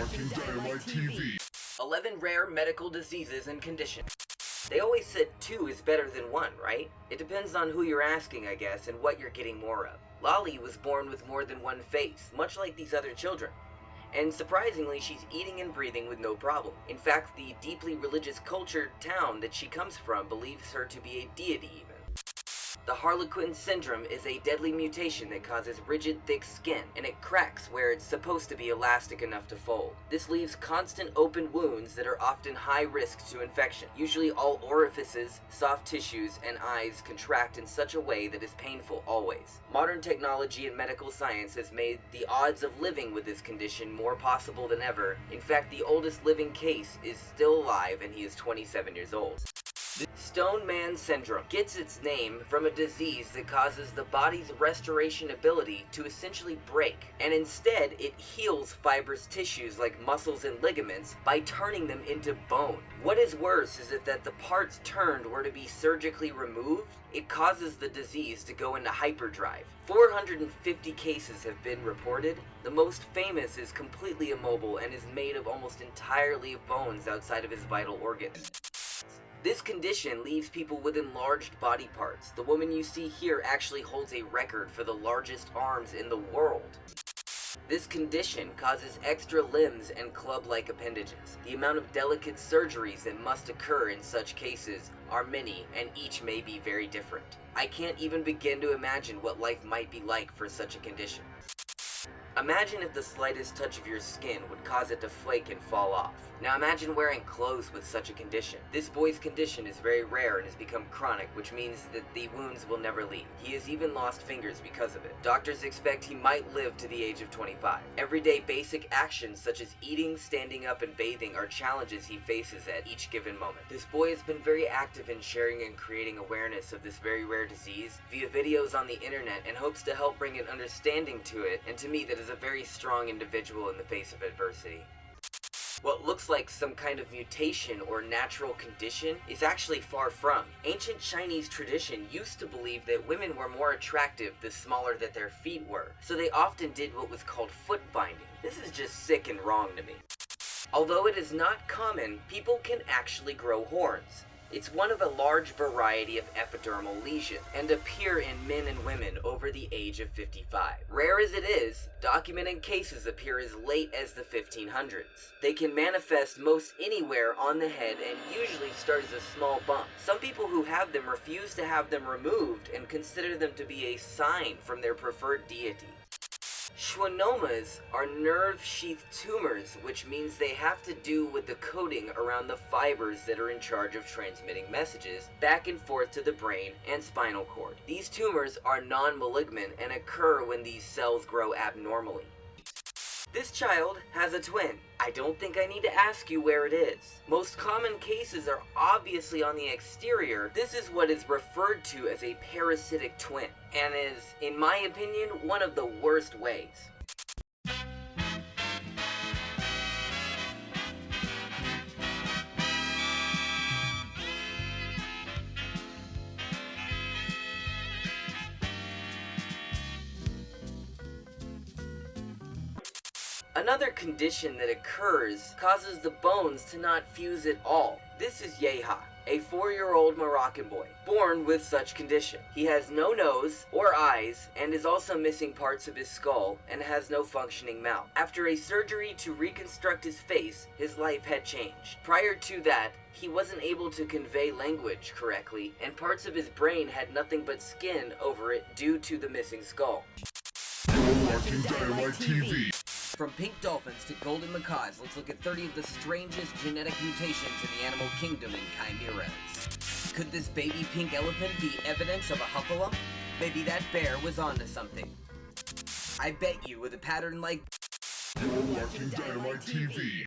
watching Dynamite TV. 11 rare medical diseases and conditions. They always said 2 is better than 1, right? It depends on who you're asking, I guess, and what you're getting more of. Lali was born with more than one face, much like these other children. And surprisingly, she's eating and breathing with no problem. In fact, the deeply religious cultured town that she comes from believes her to be a deity even. The Harlequin syndrome is a deadly mutation that causes rigid, thick skin, and it cracks where it's supposed to be elastic enough to fold. This leaves constant open wounds that are often high risk to infection. Usually all orifices, soft tissues, and eyes contract in such a way that is painful always. Modern technology and medical science has made the odds of living with this condition more possible than ever. In fact, the oldest living case is still alive and he is 27 years old. The Stone Man Syndrome gets its name from a disease that causes the body's restoration ability to essentially break, and instead it heals fibrous tissues like muscles and ligaments by turning them into bone. What is worse is that the parts turned were to be surgically removed. It causes the disease to go into hyperdrive. 450 cases have been reported. The most famous is completely immobile and is made of almost entirely of bones outside of his vital organs. This condition leaves people with enlarged body parts. The woman you see here actually holds a record for the largest arms in the world. This condition causes extra limbs and club-like appendages. The amount of delicate surgeries that must occur in such cases are many, and each may be very different. I can't even begin to imagine what life might be like for such a condition. Imagine if the slightest touch of your skin would cause it to flake and fall off. Now imagine wearing clothes with such a condition. This boy's condition is very rare and has become chronic, which means that the wounds will never leave. He has even lost fingers because of it. Doctors expect he might live to the age of 25. Everyday basic actions such as eating, standing up, and bathing are challenges he faces at each given moment. This boy has been very active in sharing and creating awareness of this very rare disease via videos on the internet and hopes to help bring an understanding to it, and to me that is a very strong individual in the face of adversity. What looks like some kind of mutation or natural condition is actually far from. Ancient Chinese tradition used to believe that women were more attractive the smaller that their feet were, so they often did what was called foot binding. This is just sick and wrong to me. Although it is not common, people can actually grow horns. It's one of a large variety of epidermal lesions and appear in men and women over the age of 55. Rare as it is, documented cases appear as late as the 1500s. They can manifest most anywhere on the head and usually start as a small bump. Some people who have them refuse to have them removed and consider them to be a sign from their preferred deity. Schwannomas are nerve sheath tumors, which means they have to do with the coating around the fibers that are in charge of transmitting messages back and forth to the brain and spinal cord. These tumors are non-malignant and occur when these cells grow abnormally. This child has a twin. I don't think I need to ask you where it is. Most common cases are obviously on the exterior. This is what is referred to as a parasitic twin, and is, in my opinion, one of the worst ways. Another condition that occurs causes the bones to not fuse at all. This is Yeha, a 4-year-old Moroccan boy, born with such condition. He has no nose or eyes and is also missing parts of his skull and has no functioning mouth. After a surgery to reconstruct his face, his life had changed. Prior to that, he wasn't able to convey language correctly, and parts of his brain had nothing but skin over it due to the missing skull. You're watching Dynamite TV. From pink dolphins to golden macaws, let's look at 30 of the strangest genetic mutations in the animal kingdom in chimeras. Could this baby pink elephant be evidence of a huffalump? Maybe that bear was onto something. I bet you with a pattern like... You're watching Dynamite TV.